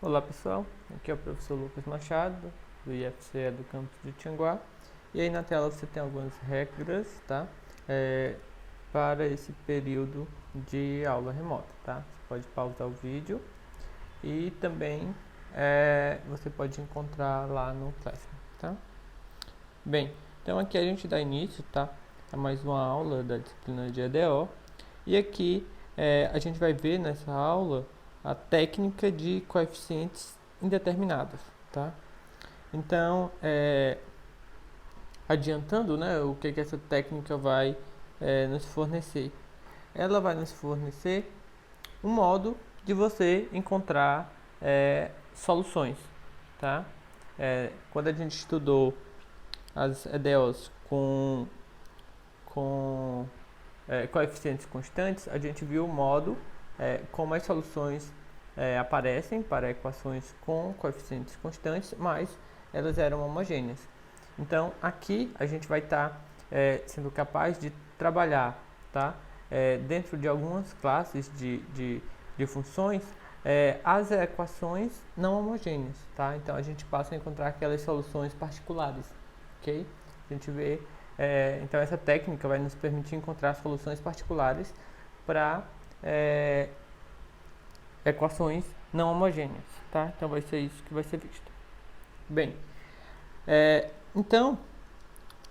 Olá pessoal, aqui é o professor Lucas Machado, do IFCE do campus de Tianguá. E aí na tela você tem algumas regras, tá? Para esse período de aula remota, tá? Você pode pausar o vídeo e também você pode encontrar lá no Classroom, tá? Bem, então aqui a gente dá início, tá? A mais uma aula da disciplina de EDO. E aqui a gente vai ver nessa aula a técnica de coeficientes indeterminados, tá? Então, adiantando, né, o que essa técnica vai nos fornecer? Ela vai nos fornecer um modo de você encontrar soluções, tá? Quando a gente estudou as EDOs com coeficientes constantes, a gente viu o modo como as soluções aparecem para equações com coeficientes constantes, mas elas eram homogêneas. Então, aqui a gente vai estar sendo capaz de trabalhar, tá? Dentro de algumas classes de funções, as equações não homogêneas, tá? Então, a gente passa a encontrar aquelas soluções particulares, ok? A gente vê, então essa técnica vai nos permitir encontrar soluções particulares para equações não homogêneas, tá? Então vai ser isso que vai ser visto. Bem, então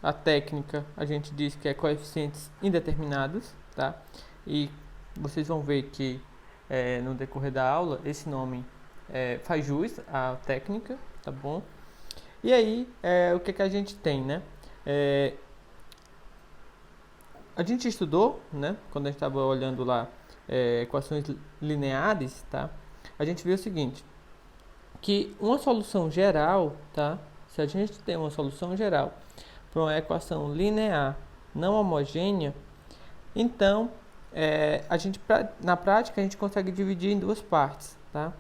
a técnica a gente diz que é coeficientes indeterminados, tá? E vocês vão ver que no decorrer da aula esse nome faz jus à técnica, tá bom? E aí o que a gente tem, né? A gente estudou, né? Quando a gente estava olhando lá equações lineares, tá? A gente viu o seguinte, que uma solução geral, tá? Se a gente tem uma solução geral para uma equação linear não homogênea, então na prática a gente consegue dividir em duas partes, tá?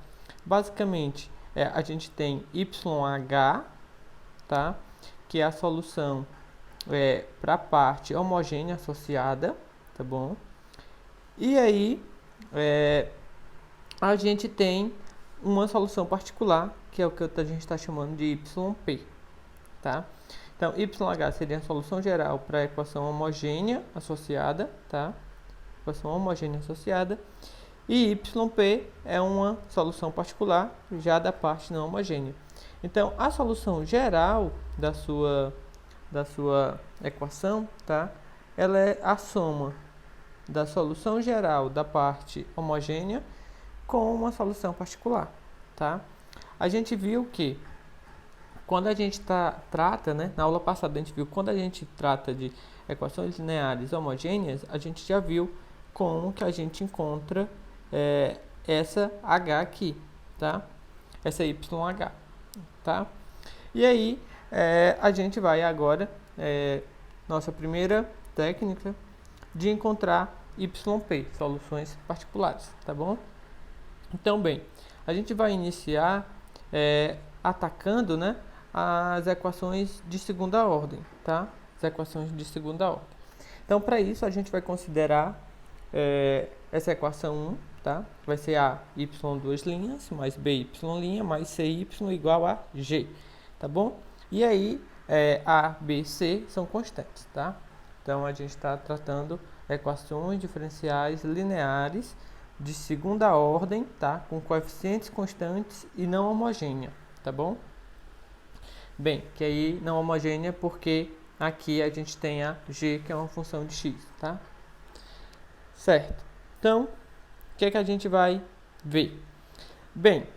Basicamente, a gente tem YH, tá? Que é a solução para a parte homogênea associada, tá bom? E aí a gente tem uma solução particular, que é o que a gente está chamando de YP, tá? Então, YH seria a solução geral para a equação homogênea associada, tá? Equação homogênea associada. E YP é uma solução particular já da parte não homogênea. Então, a solução geral da sua equação, tá? Ela é a soma da solução geral da parte homogênea com uma solução particular, tá? A gente viu que quando a gente trata, né, na aula passada a gente viu quando a gente trata de equações lineares homogêneas, a gente já viu como que a gente encontra essa H aqui, tá? Essa YH, tá? E aí a gente vai agora, nossa primeira técnica de encontrar YP, soluções particulares, tá bom? Então, bem, a gente vai iniciar atacando, né, as equações de segunda ordem, tá? As equações de segunda ordem. Então, para isso, a gente vai considerar essa equação 1, tá? Vai ser a y duas linhas, mais by linha, mais cy igual a g, tá bom? E aí, a, b, c são constantes, tá? Então, a gente está tratando equações diferenciais lineares de segunda ordem, tá? Com coeficientes constantes e não homogênea, tá bom? Bem, que aí não homogênea porque aqui a gente tem a g, que é uma função de x, tá? Certo. Então, o que a gente vai ver? Bem,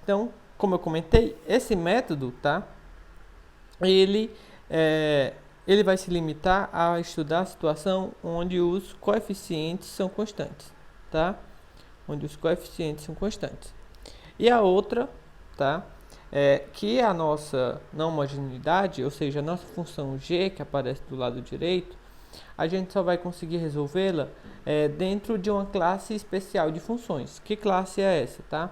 então, como eu comentei, esse método, tá? Ele vai se limitar a estudar a situação onde os coeficientes são constantes, tá? Onde os coeficientes são constantes. E a outra, tá? Que é a nossa não homogeneidade, ou seja, a nossa função g, que aparece do lado direito, a gente só vai conseguir resolvê-la dentro de uma classe especial de funções. Que classe é essa, tá?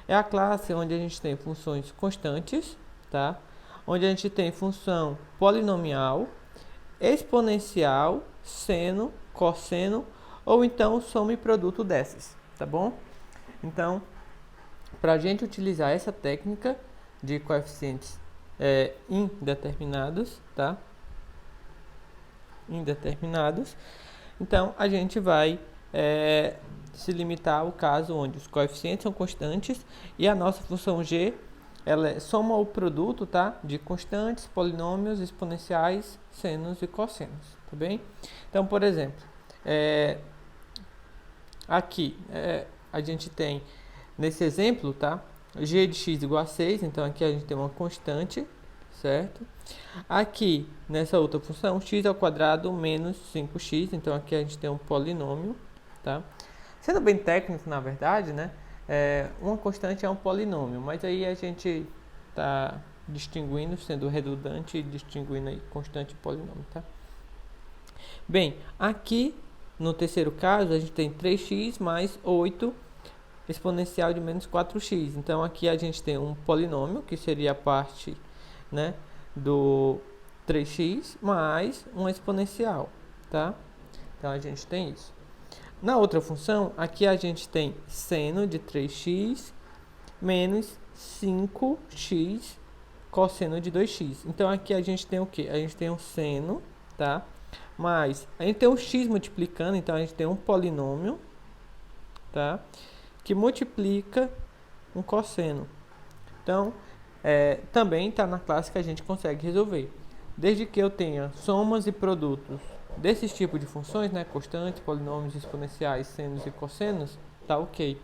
É a classe onde a gente tem funções constantes, tá? Onde a gente tem função polinomial, exponencial, seno, cosseno, ou então soma e produto dessas, tá bom? Então, para a gente utilizar essa técnica de coeficientes indeterminados, tá? Indeterminados. Então, a gente vai se limitar ao caso onde os coeficientes são constantes e a nossa função g ela soma o produto, tá, de constantes, polinômios, exponenciais, senos e cossenos, tá bem? Então, por exemplo, aqui a gente tem, nesse exemplo, tá, g de x igual a 6, então aqui a gente tem uma constante, certo? Aqui, nessa outra função, x ao quadrado menos 5x, então aqui a gente tem um polinômio, tá? Sendo bem técnico, na verdade, né? Uma constante é um polinômio, mas aí a gente está distinguindo, sendo redundante e distinguindo aí constante e polinômio, tá? Bem, aqui no terceiro caso a gente tem 3x mais 8 exponencial de menos 4x. Então aqui a gente tem um polinômio, que seria a parte, né, do 3x mais uma exponencial, tá? Então a gente tem isso. Na outra função, aqui a gente tem seno de 3x menos 5x cosseno de 2x. Então aqui a gente tem o que? A gente tem um seno, tá? Mas a gente tem um x multiplicando, então a gente tem um polinômio, tá? Que multiplica um cosseno. Então, também está na classe que a gente consegue resolver. Desde que eu tenha somas e produtos desses tipos de funções, né, constantes, polinômios, exponenciais, senos e cossenos, tá ok.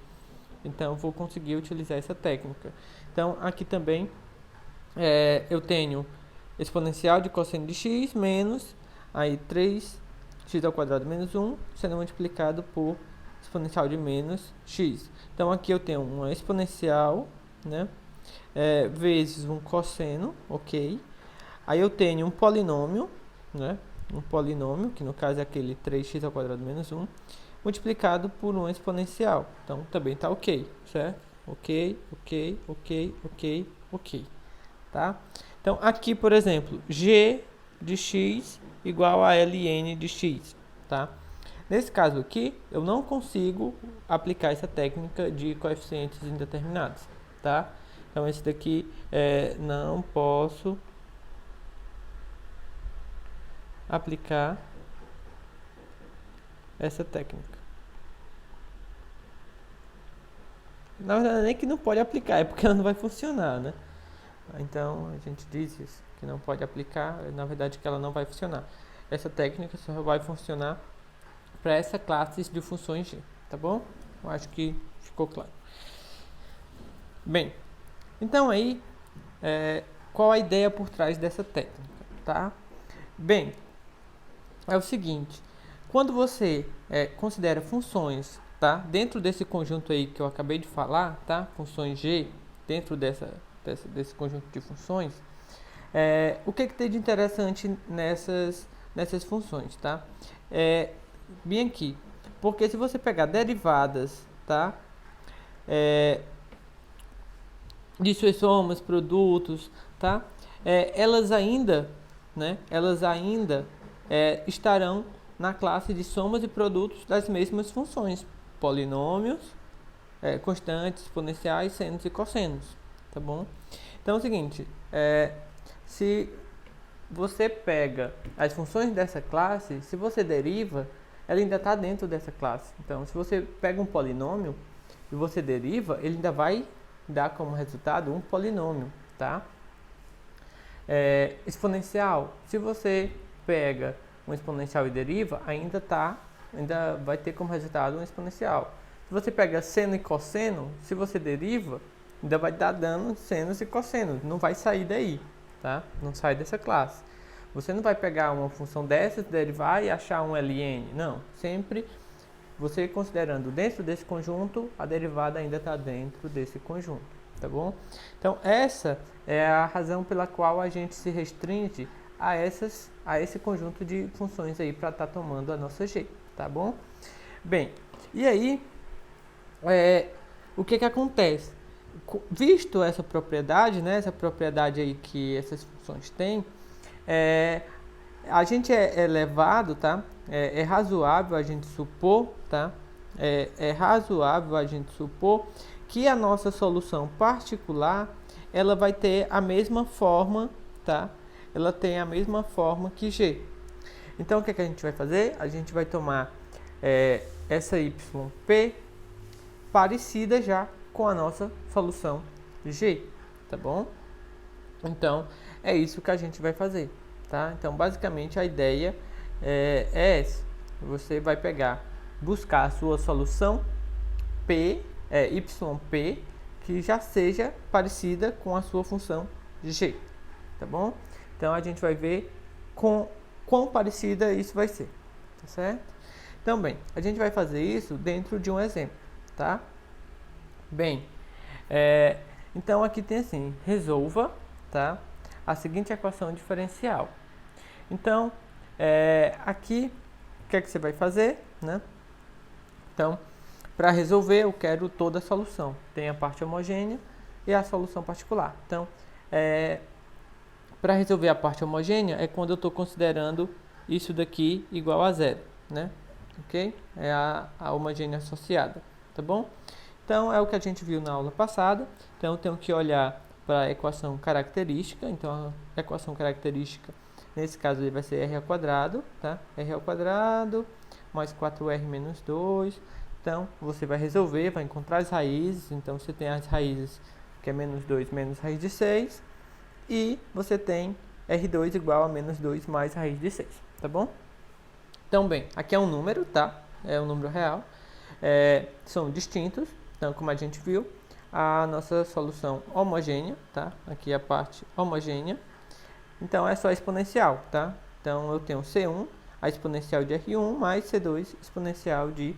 Então, eu vou conseguir utilizar essa técnica. Então, aqui também eu tenho exponencial de cosseno de x menos aí 3x ao quadrado menos 1 sendo multiplicado por exponencial de menos x. Então, aqui eu tenho uma exponencial, né, vezes um cosseno, ok? Aí eu tenho um polinômio, né? Um polinômio, que no caso é aquele 3x ao quadrado menos 1, multiplicado por um exponencial. Então, também está ok, certo? Ok, ok, ok, ok, ok. Tá? Então, aqui, por exemplo, g de x igual a ln de x, tá? Nesse caso aqui, eu não consigo aplicar essa técnica de coeficientes indeterminados, tá? Então, esse daqui não posso aplicar essa técnica. Na verdade, nem que não pode aplicar, é porque ela não vai funcionar, né? Então, a gente diz isso, que não pode aplicar, na verdade que ela não vai funcionar. Essa técnica só vai funcionar para essa classe de funções G, tá bom? Eu acho que ficou claro. Bem, então aí, qual a ideia por trás dessa técnica, tá? Bem, é o seguinte, quando você considera funções, tá? Dentro desse conjunto aí que eu acabei de falar, tá? Funções G, dentro desse conjunto de funções, o que tem de interessante nessas funções, tá? Bem aqui, porque se você pegar derivadas, tá? De suas somas, produtos, tá? Elas ainda, né? Elas ainda estarão na classe de somas e produtos das mesmas funções, polinômios, constantes, exponenciais, senos e cossenos, tá bom? Então é o seguinte, se você pega as funções dessa classe, se você deriva, ela ainda está dentro dessa classe. Então, se você pega um polinômio e você deriva, ele ainda vai dar como resultado um polinômio, tá? Exponencial, se você pega um exponencial e deriva, ainda vai ter como resultado um exponencial. Se você pega seno e cosseno, se você deriva, ainda vai dar dando senos e cossenos, não vai sair daí, tá? Não sai dessa classe. Você não vai pegar uma função dessas, derivar e achar um ln, não. Sempre você considerando dentro desse conjunto, a derivada ainda está dentro desse conjunto, tá bom? Então, essa é a razão pela qual a gente se restringe a esse conjunto de funções aí para estar tomando a nossa G, tá bom? Bem, e aí, o que acontece? Visto essa propriedade, né, essa propriedade aí que essas funções têm, a gente é levado, tá? É razoável a gente supor, tá? É razoável a gente supor que a nossa solução particular, ela vai ter a mesma forma, tá? Ela tem a mesma forma que G. Então, o que a gente vai fazer? A gente vai tomar essa YP parecida já com a nossa solução G, tá bom? Então, é isso que a gente vai fazer, tá? Então, basicamente, a ideia é essa. Você vai buscar a sua solução YP, que já seja parecida com a sua função G, tá bom? Então, a gente vai ver quão parecida isso vai ser, tá certo? Então, bem, a gente vai fazer isso dentro de um exemplo, tá? Bem, então aqui tem assim, resolva, tá, a seguinte equação diferencial. Então, aqui, o que é que você vai fazer, né? Então, para resolver, eu quero toda a solução. Tem a parte homogênea e a solução particular. Então, para resolver a parte homogênea, é quando eu estou considerando isso daqui igual a zero, né? Ok? É a homogênea associada, tá bom? Então, é o que a gente viu na aula passada. Então, eu tenho que olhar para a equação característica. Então, a equação característica, nesse caso, ele vai ser r ao quadrado, tá? R ao quadrado mais 4r menos 2. Então, você vai resolver, vai encontrar as raízes. Então, você tem as raízes, que é menos 2 menos raiz de 6. E você tem R2 igual a menos 2 mais raiz de 6, tá bom? Então, bem, aqui é um número, tá? É um número real. São distintos. Então, como a gente viu, a nossa solução homogênea, tá? Aqui a parte homogênea. Então, é só exponencial, tá? Então, eu tenho C1, a exponencial de R1, mais C2, exponencial de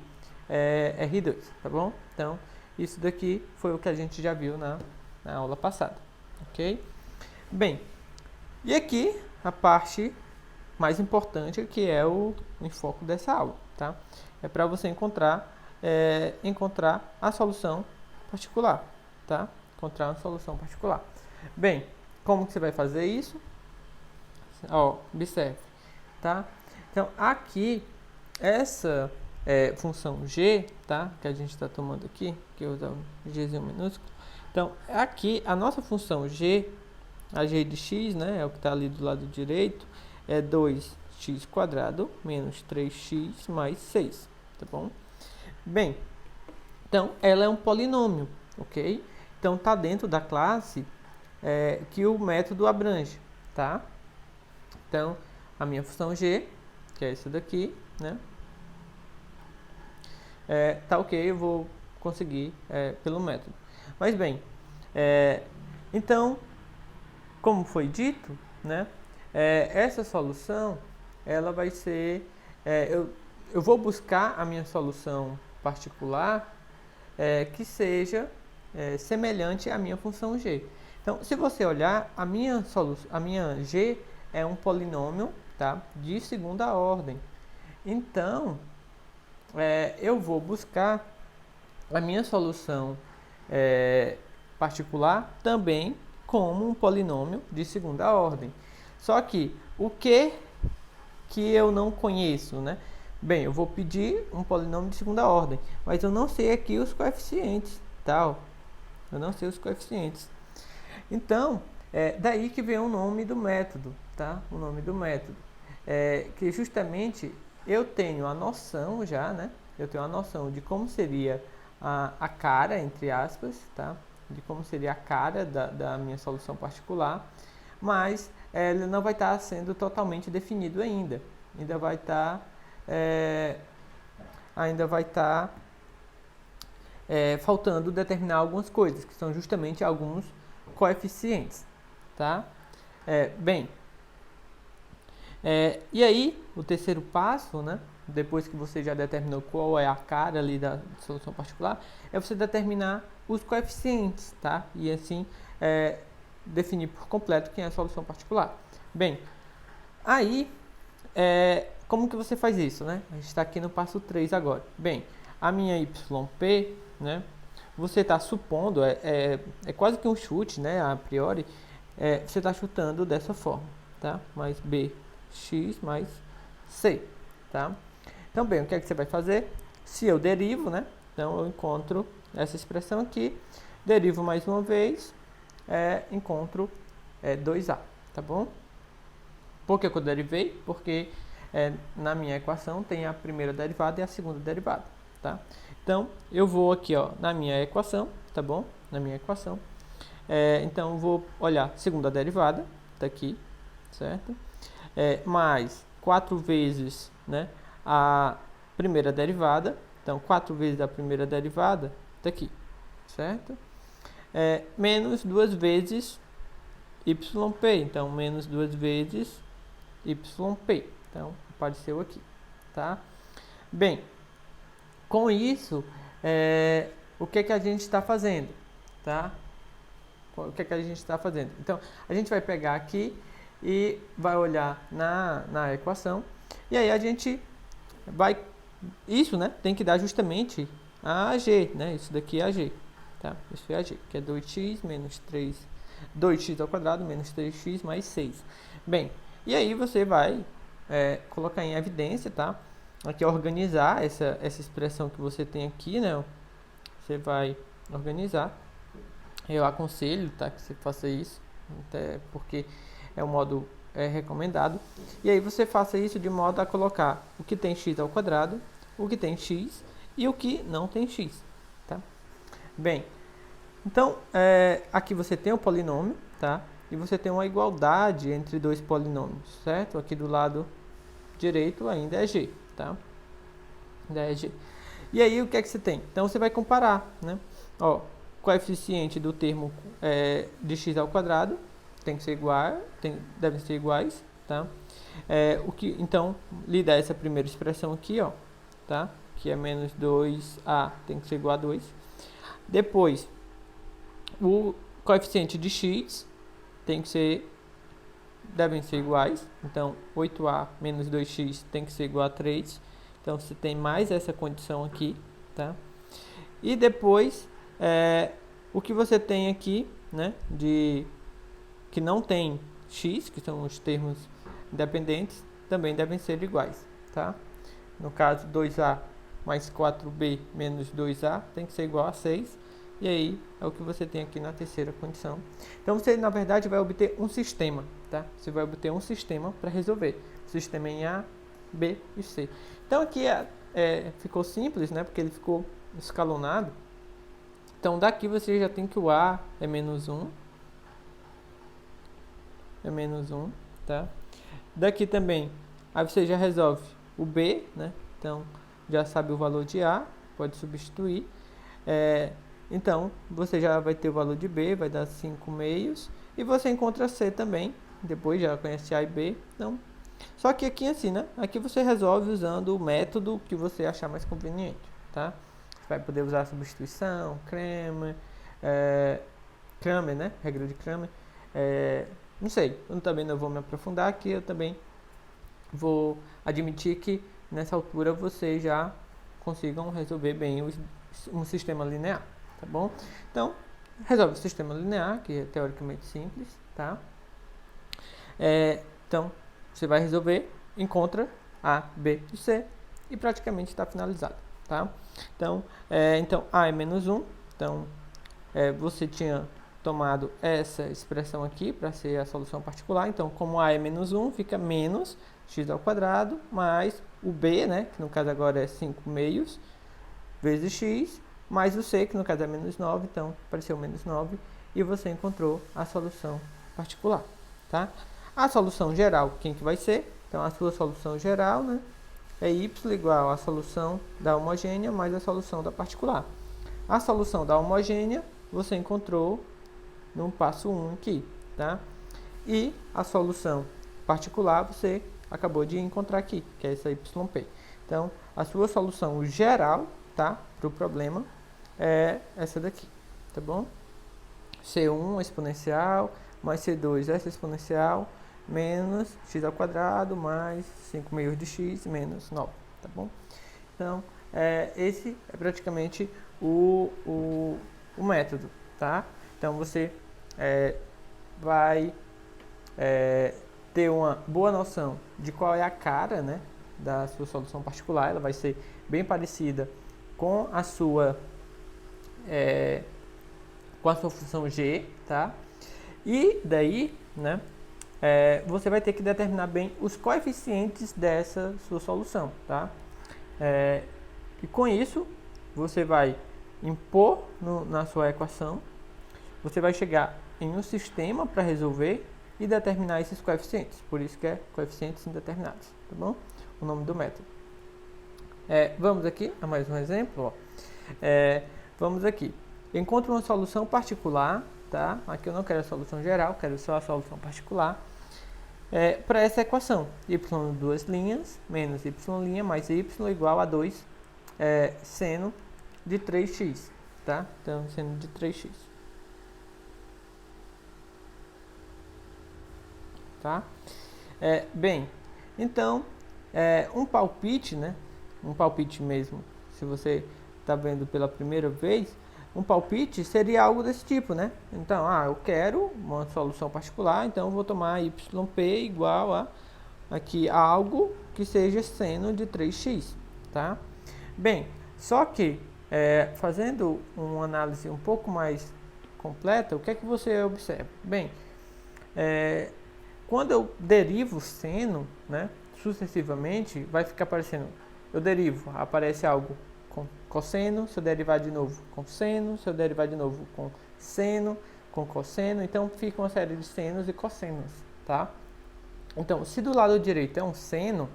R2, tá bom? Então, isso daqui foi o que a gente já viu na aula passada, ok? Bem, e aqui a parte mais importante, que é o enfoque dessa aula, tá? É para você encontrar a solução particular, tá? Encontrar uma solução particular. Bem, como que você vai fazer isso? Ó, observe, tá? Então, aqui, essa função g, tá? Que a gente está tomando aqui, que eu uso o gzinho minúsculo. Então, aqui, a nossa função g, a g de x, né? É o que está ali do lado direito, é 2x² menos 3x mais 6, tá bom? Bem, então ela é um polinômio, ok? Então está dentro da classe que o método abrange, tá? Então a minha função g, que é essa daqui, né? Tá ok, eu vou conseguir pelo método. Mas bem, então, como foi dito, né? Essa solução, ela vai ser, eu vou buscar a minha solução particular que seja semelhante à minha função g. Então, se você olhar, a minha g é um polinômio, tá, de segunda ordem. Então, eu vou buscar a minha solução particular também como um polinômio de segunda ordem. Só que o que eu não conheço, né? Bem, eu vou pedir um polinômio de segunda ordem, mas eu não sei aqui os coeficientes, tal. Eu não sei os coeficientes. Então, daí que vem o nome do método, tá? O nome do método. Que justamente eu tenho a noção já, né? Eu tenho a noção de como seria a cara, entre aspas, tá? De como seria a cara da minha solução particular, mas ele não vai estar sendo totalmente definido ainda. Ainda vai estar faltando determinar algumas coisas, que são justamente alguns coeficientes, tá? Bem, e aí, o terceiro passo, né? Depois que você já determinou qual é a cara ali da solução particular, é você determinar os coeficientes, tá? E assim, definir por completo quem é a solução particular. Bem, aí, como que você faz isso, né? A gente está aqui no passo 3 agora. Bem, a minha YP, né? Você está supondo, é quase que um chute, né? A priori, você está chutando dessa forma, tá? Mais bx mais c, tá? Então, bem, o que é que você vai fazer? Se eu derivo, né? Então, eu encontro essa expressão aqui, derivo mais uma vez, encontro 2a, tá bom? Por que eu derivei? Porque na minha equação tem a primeira derivada e a segunda derivada, tá? Então, eu vou aqui, ó, na minha equação, tá bom? Na minha equação. Então, eu vou olhar segunda derivada, tá aqui, certo? Mais 4 vezes, né, a primeira derivada. Então, 4 vezes a primeira derivada, tá aqui, certo? Menos 2 vezes yp. Então, menos 2 vezes yp. Então, apareceu aqui, tá? Bem, com isso, o que que a gente está fazendo, tá? O que que a gente está fazendo? Então, a gente vai pegar aqui e vai olhar na equação, e aí a gente vai, isso, né, tem que dar justamente a g, né? Isso daqui é a g, tá? Isso é a g, que é 2x menos 3, 2x ao quadrado menos 3x mais 6. Bem, e aí você vai colocar em evidência, tá? Aqui organizar essa expressão que você tem aqui, né? Você vai organizar. Eu aconselho, tá, que você faça isso, até porque é o modo recomendado. E aí você faça isso de modo a colocar o que tem x ao quadrado, o que tem x e o que não tem x, tá? Bem, então aqui você tem o polinômio, tá? E você tem uma igualdade entre dois polinômios, certo? Aqui do lado direito ainda é g, tá? Ainda é g. E aí o que é que você tem? Então você vai comparar, né? Ó, coeficiente do termo de x ao quadrado tem que ser igual, devem ser iguais, tá? Então, lhe dá essa primeira expressão aqui, ó, tá? Que é menos 2a tem que ser igual a 2. Depois, o coeficiente de x devem ser iguais. Então, 8a menos 2x tem que ser igual a 3. Então, você tem mais essa condição aqui, tá? E depois, o que você tem aqui, né, que não tem x, que são os termos independentes, também devem ser iguais, tá? No caso, 2a mais 4b menos 2a tem que ser igual a 6. E aí, é o que você tem aqui na terceira condição. Então, você, na verdade, vai obter um sistema, tá? Você vai obter um sistema para resolver. O sistema em A, B e C. Então, aqui ficou simples, né? Porque ele ficou escalonado. Então, daqui você já tem que o A é menos 1. É menos 1, tá? Daqui também, aí você já resolve o B, né? Então, já sabe o valor de A, pode substituir. Então, você já vai ter o valor de B, vai dar 5 meios. E você encontra C também, depois já conhece A e B. Então, só que aqui assim, né? Aqui você resolve usando o método que você achar mais conveniente, tá? Você vai poder usar a substituição, Kramer, né? Regra de Kramer. Não sei, eu também não vou me aprofundar aqui, eu também vou admitir que nessa altura vocês já consigam resolver bem um sistema linear, tá bom? Então, resolve o sistema linear, que é teoricamente simples, tá? Então, você vai resolver, encontra A, B e C e praticamente está finalizado, tá? Então, A é menos 1, então você tinha tomado essa expressão aqui para ser a solução particular. Então, como A é menos 1, fica menos x ao quadrado mais o B, né, que no caso agora é 5 meios, vezes x, mais o C, que no caso é menos 9, então apareceu menos 9, e você encontrou a solução particular, tá? A solução geral, quem que vai ser? Então, a sua solução geral, né, é y igual à solução da homogênea mais a solução da particular. A solução da homogênea você encontrou no passo 1 aqui, tá? E a solução particular você acabou de encontrar aqui, que é essa yp. Então, a sua solução geral, tá, para o problema é essa daqui, tá bom? C1 exponencial mais C2 essa exponencial menos x ao quadrado mais 5 meios de x menos 9, tá bom? Então, esse é praticamente o método, tá? Então, você vai ter uma boa noção de qual é a cara, né, da sua solução particular. Ela vai ser bem parecida com a sua função g, tá? E daí, né, você vai ter que determinar bem os coeficientes dessa sua solução, tá? E com isso, você vai impor na sua equação, você vai chegar em um sistema para resolver e determinar esses coeficientes. Por isso que é coeficientes indeterminados, tá bom? O nome do método. Vamos aqui a mais um exemplo. Ó. Vamos aqui. Encontre uma solução particular, tá? Aqui eu não quero a solução geral, quero só a solução particular. Para essa equação, y duas linhas menos y' mais y igual a 2 seno de 3x, tá? Então, seno de 3x. Tá? Bem, então, um palpite, né? Um palpite mesmo, se você está vendo pela primeira vez, um palpite seria algo desse tipo, né? Então, eu quero uma solução particular, então eu vou tomar yp igual a aqui algo que seja seno de 3x, tá? Bem, só que fazendo uma análise um pouco mais completa, o que é que você observa? Bem, quando eu derivo seno, né, sucessivamente, vai ficar aparecendo, eu derivo, aparece algo com cosseno, se eu derivar de novo com seno, se eu derivar de novo com seno, com cosseno, então fica uma série de senos e cossenos, tá? Então, se do lado direito é um seno,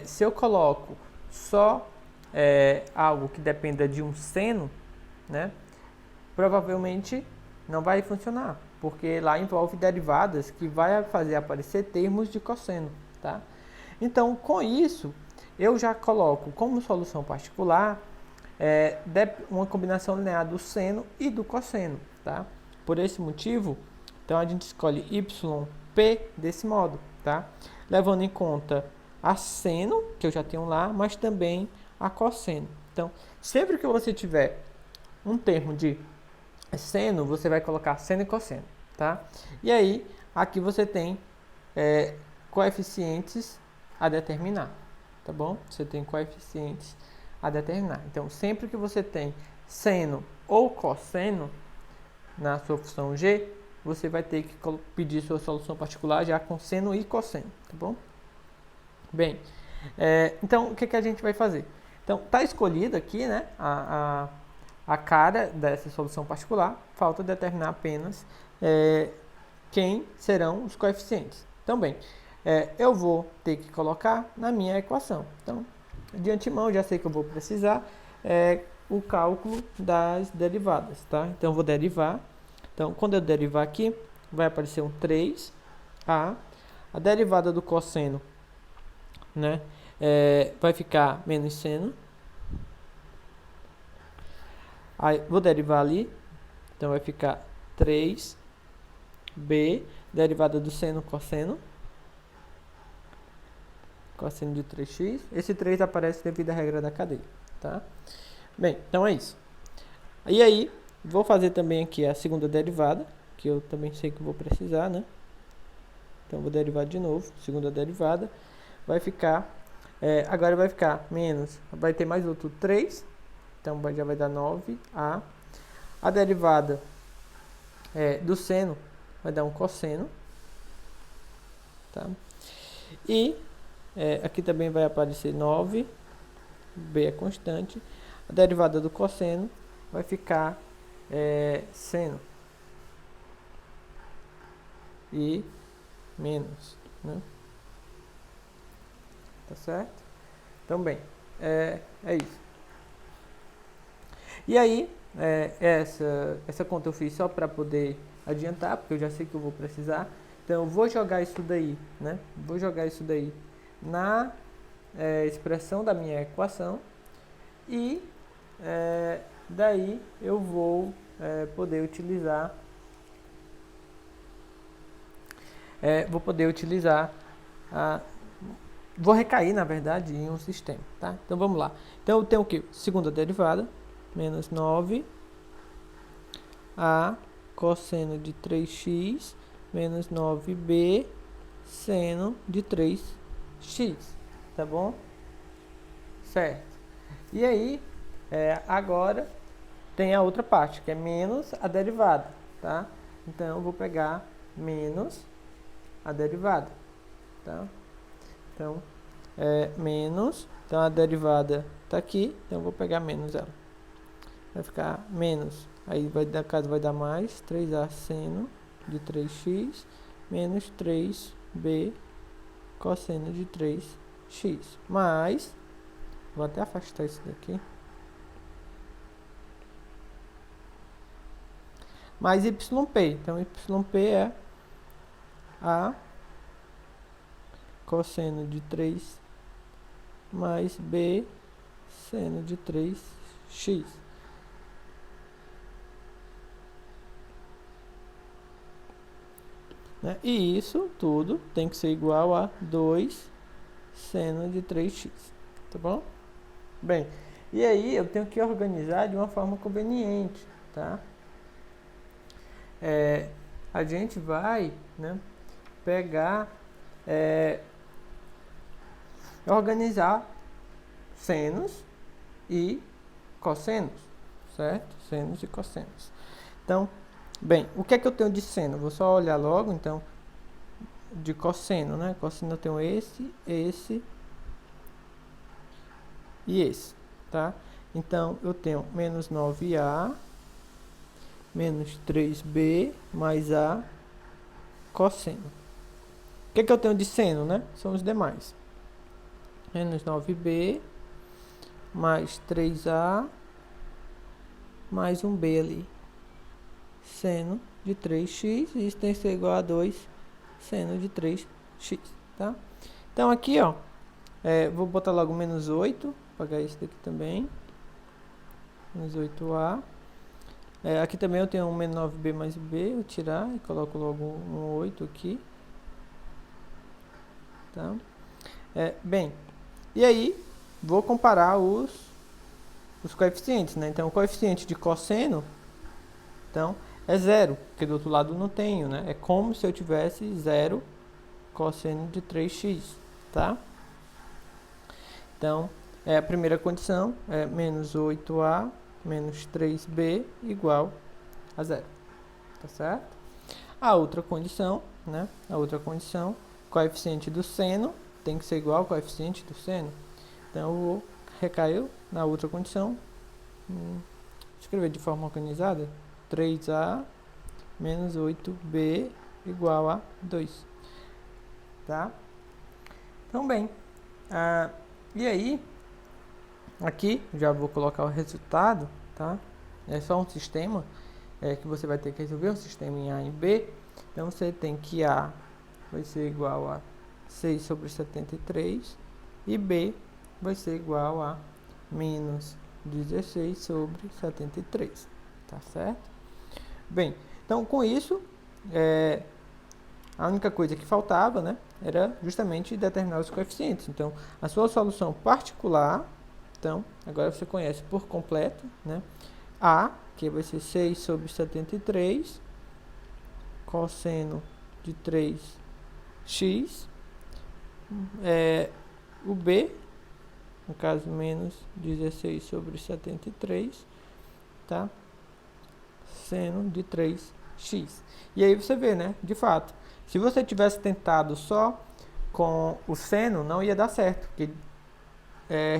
se eu coloco só algo que dependa de um seno, né, provavelmente não vai funcionar, porque lá envolve derivadas que vai fazer aparecer termos de cosseno, tá? Então, com isso, eu já coloco como solução particular uma combinação linear do seno e do cosseno, tá? Por esse motivo, então a gente escolhe yp desse modo, tá? Levando em conta a seno, que eu já tenho lá, mas também a cosseno. Então, sempre que você tiver um termo de seno, você vai colocar seno e cosseno, tá? E aí, aqui você tem coeficientes a determinar, tá bom? Você tem coeficientes a determinar. Então, sempre que você tem seno ou cosseno na sua função g, você vai ter que pedir sua solução particular já com seno e cosseno, tá bom? Bem, então, o que a gente vai fazer? Então, está escolhida aqui, né, a cara dessa solução particular, falta determinar apenas quem serão os coeficientes. Então, bem, eu vou ter que colocar na minha equação. Então, de antemão, já sei que eu vou precisar o cálculo das derivadas, tá? Então, eu vou derivar. Então, quando eu derivar aqui, vai aparecer um 3a. A derivada do cosseno, né, vai ficar menos seno. Aí, vou derivar ali. Então, vai ficar 3b, derivada do seno, cosseno. Cosseno de 3x. Esse 3 aparece devido à regra da cadeia, tá? Bem, então é isso. E aí, vou fazer também aqui a segunda derivada, que eu também sei que vou precisar, né? Então, vou derivar de novo. Segunda derivada. Vai ficar... agora vai ficar menos... Vai ter mais outro 3. Então, já vai dar 9a. A derivada do seno vai dar um cosseno. Tá? E... aqui também vai aparecer 9, b é constante. A derivada do cosseno vai ficar seno e menos, né? Tá certo? Então, bem, é isso. E aí, essa conta eu fiz só para poder adiantar, porque eu já sei que eu vou precisar. Então, eu vou jogar isso daí, né? Vou jogar isso daí na expressão da minha equação e daí eu vou poder utilizar vou recair, na verdade, em um sistema, tá? Então, vamos lá. Então, eu tenho o que? Segunda derivada, menos 9 a cosseno de 3x menos 9b seno de 3x, tá bom? Certo. E aí, Agora tem a outra parte, que é menos a derivada, tá? Então, eu vou pegar menos a derivada, tá? Então, menos, então a derivada está aqui, então eu vou pegar menos ela. Vai ficar menos, aí caso vai dar mais, 3a seno de 3x, menos 3b cosseno de 3x, mais, vou até afastar isso daqui, mais yp. Então, yp é a cosseno de 3 mais b seno de 3x. Né? E isso tudo tem que ser igual a 2 seno de 3x. Tá bom? Bem, e aí eu tenho que organizar de uma forma conveniente, tá? A gente vai, né, pegar, organizar senos e cossenos, certo? Senos e cossenos. Então, bem, o que é que eu tenho de seno? Vou só olhar logo, então, de cosseno, né? Cosseno eu tenho esse e esse, tá? Então, eu tenho menos 9a menos 3b mais a cosseno. O que é que eu tenho de seno, né? São os demais. Menos 9b mais 3a mais um b ali. Seno de 3x, e isso tem que ser igual a 2 seno de 3x, tá? Então, aqui, ó, vou botar logo menos 8, apagar isso daqui também. Menos 8a. Aqui também eu tenho um menos 9b mais b, vou tirar e coloco logo um 8 aqui. Tá? Bem, e aí vou comparar os coeficientes, né? Então, o coeficiente de cosseno, então, é 0, porque do outro lado não tenho, né? É como se eu tivesse 0 cosseno de 3x, tá? Então, a primeira condição é menos 8a menos 3b igual a 0, tá certo? A outra condição, né? A outra condição, coeficiente do seno tem que ser igual ao coeficiente do seno. Então, eu vou recair na outra condição, escrever de forma organizada, 3a menos 8b igual a 2, tá? Então, bem, e aí, aqui já vou colocar o resultado, tá? É só um sistema que você vai ter que resolver, um sistema em A e B. Então, você tem que A vai ser igual a 6 sobre 73 e B vai ser igual a menos 16 sobre 73, tá certo? Bem, então com isso, a única coisa que faltava, né, era justamente determinar os coeficientes. Então, a sua solução particular, então, agora você conhece por completo, né, A, que vai ser 6 sobre 73, cosseno de 3x, o B, no caso, menos 16 sobre 73, tá? Seno de 3x. E aí você vê, né? De fato, se você tivesse tentado só com o seno, não ia dar certo, porque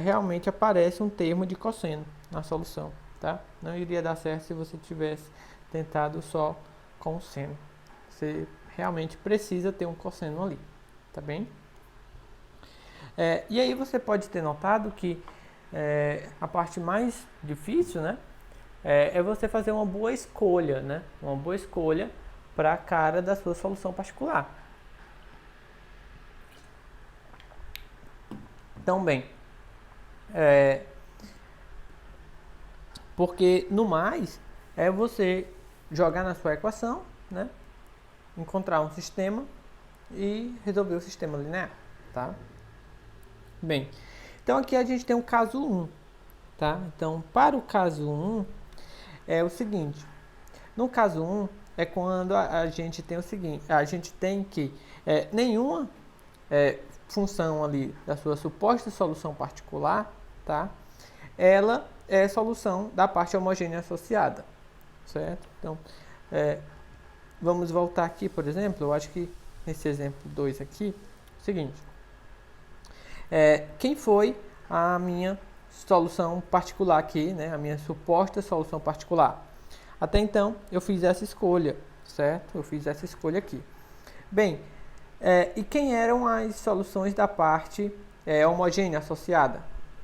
realmente aparece um termo de cosseno na solução, tá? Não iria dar certo se você tivesse tentado só com o seno. Você realmente precisa ter um cosseno ali, tá bem? E aí você pode ter notado que a parte mais difícil, né, é você fazer uma boa escolha, né, uma boa escolha para a cara da sua solução particular. Então, bem, porque no mais é você jogar na sua equação, né, encontrar um sistema e resolver o sistema linear, tá? Bem, então aqui a gente tem o caso 1, tá? Então, para o caso 1, é o seguinte. No caso 1, é quando a gente tem o seguinte. A gente tem que nenhuma função ali da sua suposta solução particular, tá? Ela é solução da parte homogênea associada, certo? Então, vamos voltar aqui, por exemplo, eu acho que nesse exemplo 2 aqui, é o seguinte, quem foi a minha solução particular aqui, né, a minha suposta solução particular? Até então, eu fiz essa escolha, certo? Eu fiz essa escolha aqui. Bem, e quem eram as soluções da parte homogênea associada?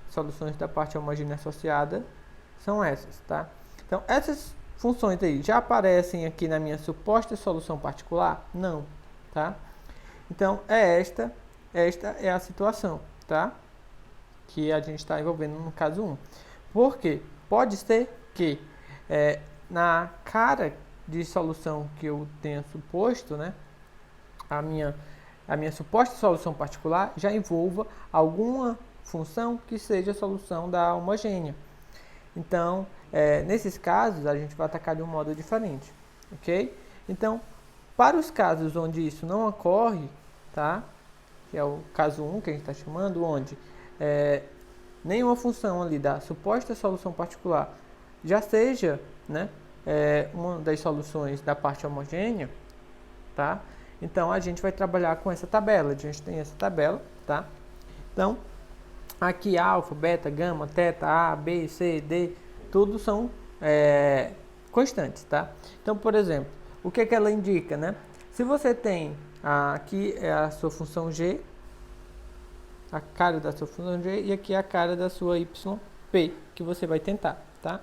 Soluções da parte homogênea associada são essas, tá? Então, essas funções aí já aparecem aqui na minha suposta solução particular? Não, tá? Então, esta é a situação, tá? Que a gente está envolvendo no caso 1. Por quê? Pode ser que na cara de solução que eu tenha suposto, né, a minha suposta solução particular já envolva alguma função que seja a solução da homogênea. Então, nesses casos, a gente vai atacar de um modo diferente, ok? Então, para os casos onde isso não ocorre, tá? Que é o caso 1 que a gente está chamando, onde nenhuma função ali da suposta solução particular já seja, né, uma das soluções da parte homogênea, tá? Então, a gente vai trabalhar com essa tabela. A gente tem essa tabela, tá? Então, aqui alfa, beta, gama, teta, A, B, C, D, tudo são constantes, tá? Então, por exemplo, o que ela indica, né? Se você tem aqui a sua função G, a cara da sua função G, e aqui a cara da sua YP, que você vai tentar, tá?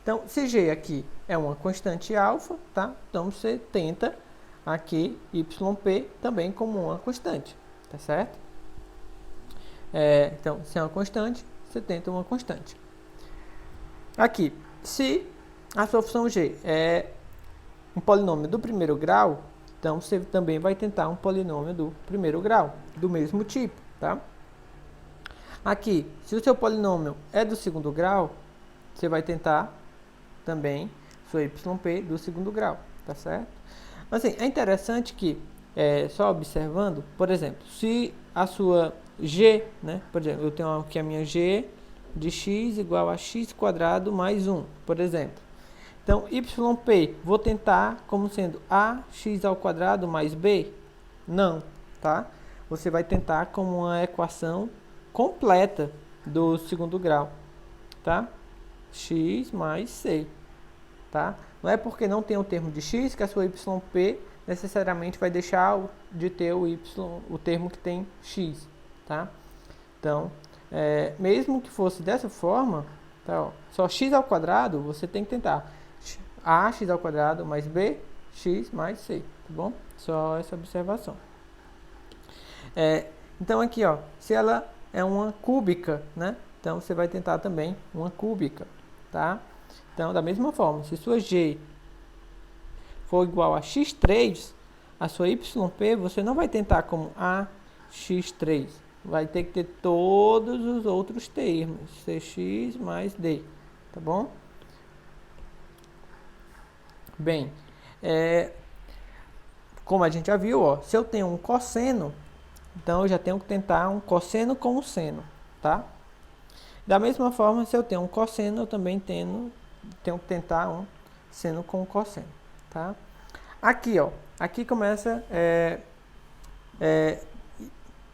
Então, se G aqui é uma constante alfa, tá? Então, você tenta aqui YP também como uma constante, tá certo? Então, se é uma constante, você tenta uma constante. Aqui, se a sua função G é um polinômio do primeiro grau, então você também vai tentar um polinômio do primeiro grau, do mesmo tipo, tá? Aqui, se o seu polinômio é do segundo grau, você vai tentar também sua YP do segundo grau, tá certo? Assim, é interessante que, só observando, por exemplo, se a sua G, né, por exemplo, eu tenho aqui a minha G de x igual a x quadrado mais 1, por exemplo. Então, YP, vou tentar como sendo ax ao quadrado mais b? Não, tá? Você vai tentar como uma equação completa do segundo grau, tá? X mais c, tá? Não é porque não tem o termo de x que a sua YP necessariamente vai deixar de ter o termo que tem x, tá? Então, mesmo que fosse dessa forma, tá, ó, só x ao quadrado, você tem que tentar ax ao quadrado mais b, x mais c, tá bom? Só essa observação. Então, aqui, ó, se ela é uma cúbica, né? Então, você vai tentar também uma cúbica, tá? Então, da mesma forma, se sua G for igual a x3, a sua YP você não vai tentar como ax3. Vai ter que ter todos os outros termos, cx mais d, tá bom? Bem, como a gente já viu, ó, se eu tenho um cosseno, então eu já tenho que tentar um cosseno com um seno, tá? Da mesma forma, se eu tenho um cosseno, eu também tenho que tentar um seno com cosseno, tá? Aqui, ó, aqui começa,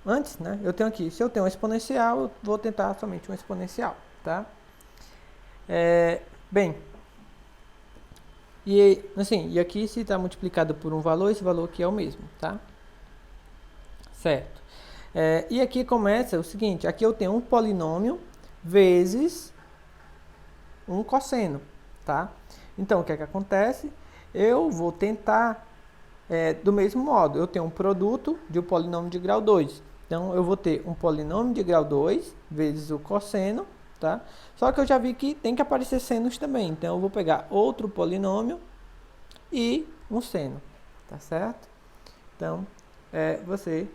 antes, né, eu tenho aqui, se eu tenho um exponencial, eu vou tentar somente um exponencial, tá? Bem, e assim, e aqui se está multiplicado por um valor, esse valor aqui é o mesmo, tá? Certo. E aqui começa o seguinte, aqui eu tenho um polinômio vezes um cosseno, tá? Então, o que é que acontece? Eu vou tentar, do mesmo modo, eu tenho um produto de um polinômio de grau 2. Então, eu vou ter um polinômio de grau 2 vezes o cosseno, tá? Só que eu já vi que tem que aparecer senos também. Então, eu vou pegar outro polinômio e um seno, tá certo? Então, você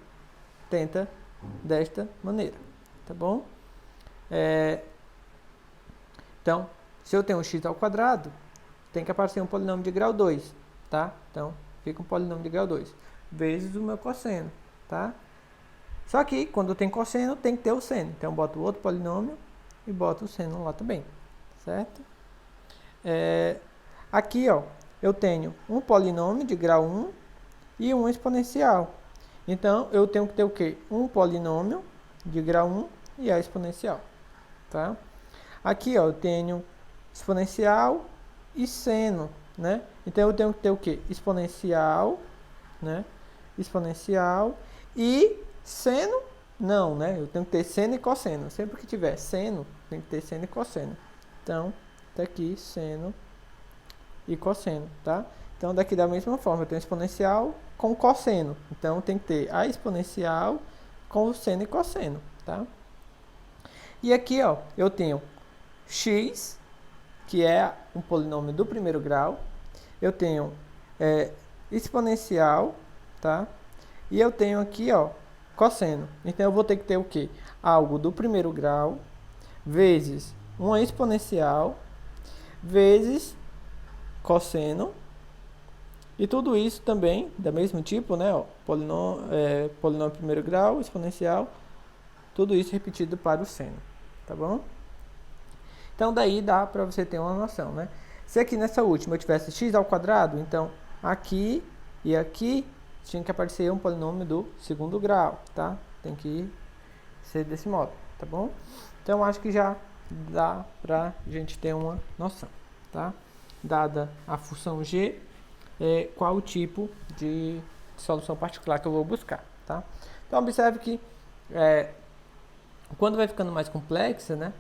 tenta desta maneira, tá bom? Então, se eu tenho um x ao quadrado, tem que aparecer um polinômio de grau 2, tá? Então, fica um polinômio de grau 2, vezes o meu cosseno, tá? Só que, quando tem cosseno, tem que ter o seno. Então, eu boto outro polinômio e boto o seno lá também, certo? Aqui, ó, eu tenho um polinômio de grau 1 e um exponencial. Então, eu tenho que ter o quê? Um polinômio de grau 1 e a exponencial, tá? Aqui, ó, eu tenho exponencial e seno, né? Então, eu tenho que ter o quê? Exponencial, né? Exponencial e seno, não, né? Eu tenho que ter seno e cosseno. Sempre que tiver seno, tem que ter seno e cosseno. Então, tá aqui seno e cosseno, tá? Então, daqui da mesma forma, eu tenho exponencial com cosseno. Então, tem que ter a exponencial com o seno e cosseno, tá? E aqui, ó, eu tenho x, que é um polinômio do primeiro grau. Eu tenho exponencial, tá? E eu tenho aqui, ó, cosseno. Então, eu vou ter que ter o quê? Algo do primeiro grau, vezes uma exponencial, vezes cosseno. E tudo isso também, do mesmo tipo, né? Ó, polinômio primeiro grau, exponencial, tudo isso repetido para o seno, tá bom? Então, daí dá para você ter uma noção, né? Se aqui nessa última eu tivesse x ao quadrado, então aqui e aqui tinha que aparecer um polinômio do segundo grau, tá? Tem que ser desse modo, tá bom? Então, acho que já dá pra gente ter uma noção, tá? Dada a função g, qual o tipo de solução particular que eu vou buscar, tá? Então, observe que quando vai ficando mais complexa, né?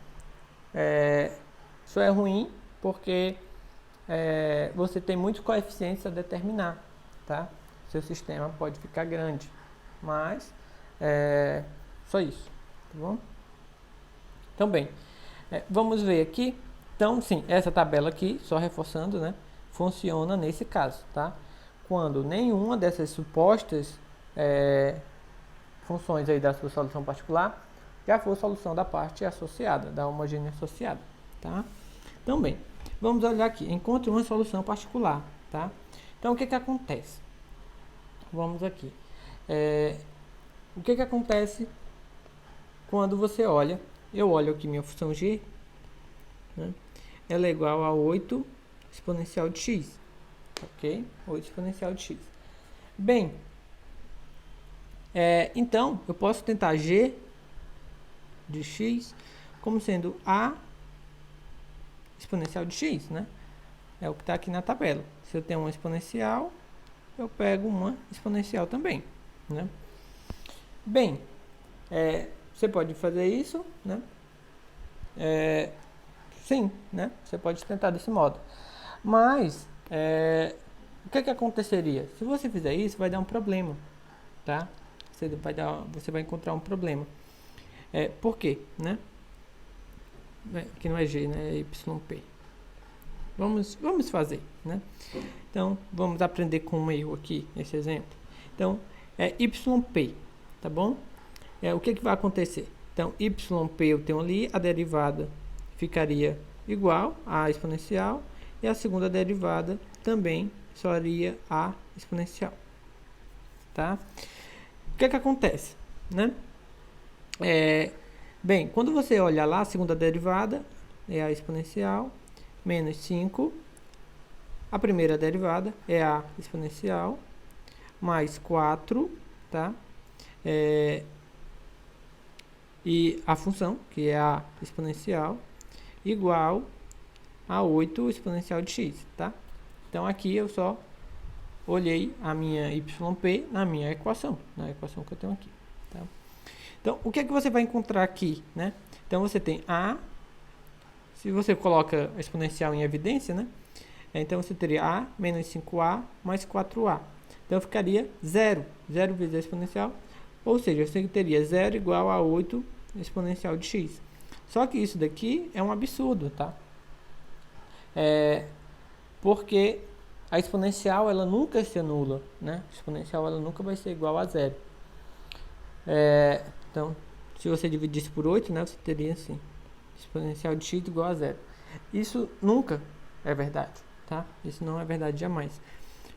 Isso é ruim porque você tem muitos coeficientes a determinar, tá? Seu sistema pode ficar grande, mas só isso, tá bom? Então, bem, vamos ver aqui. Então, sim, essa tabela aqui, só reforçando, né, funciona nesse caso, tá? Quando nenhuma dessas supostas funções aí da sua solução particular já for solução da parte associada, da homogênea associada, tá? Então, bem, vamos olhar aqui. Encontre uma solução particular, tá? Então, o que que acontece? Vamos aqui. O que que acontece quando você olha? Eu olho aqui minha função g, né? Ela é igual a 8 exponencial de x, ok? 8 exponencial de x. Bem, então, eu posso tentar g de x como sendo a exponencial de x, né? É o que está aqui na tabela. Se eu tenho uma exponencial, eu pego uma exponencial também, né? Bem, você pode fazer isso, né? Sim, né? Você pode tentar desse modo. Mas, o que que aconteceria? Se você fizer isso, vai dar um problema, tá? Você vai encontrar um problema. Por quê, né? Que não é G, né? É YP. Vamos fazer, né? Então, vamos aprender com um erro aqui, esse exemplo. Então, YP, tá bom? O que que vai acontecer? Então, YP eu tenho ali, a derivada ficaria igual à exponencial, e a segunda derivada também seria a exponencial, tá? O que que acontece, né? Bem, quando você olha lá, a segunda derivada é a exponencial, menos 5. A primeira derivada é a exponencial, mais 4, tá? E a função, que é a exponencial, igual a 8 exponencial de x, tá? Então, aqui eu só olhei a minha YP na minha equação, na equação que eu tenho aqui, tá? Então, o que é que você vai encontrar aqui, né? Então, você tem A, se você coloca a exponencial em evidência, né? Então, você teria A menos 5A mais 4A. Então, ficaria 0. 0 vezes a exponencial, ou seja, você teria 0 igual a 8 exponencial de x. Só que isso daqui é um absurdo, tá? Porque a exponencial, ela nunca se anula, né? A exponencial, ela nunca vai ser igual a 0. Então, se você dividisse por 8, né, você teria assim, exponencial de x igual a 0. Isso nunca é verdade, tá? Isso não é verdade jamais.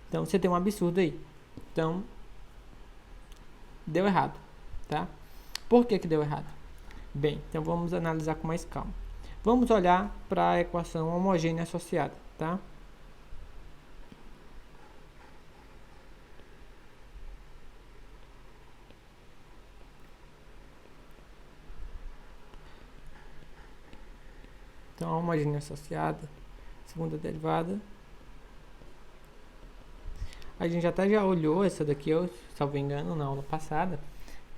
Então, você tem um absurdo aí. Então, deu errado, tá? Por que que deu errado? Bem, então vamos analisar com mais calma. Vamos olhar para a equação homogênea associada, tá? Então, a homogênea associada, segunda derivada. A gente até já olhou essa daqui, eu salvo engano, na aula passada,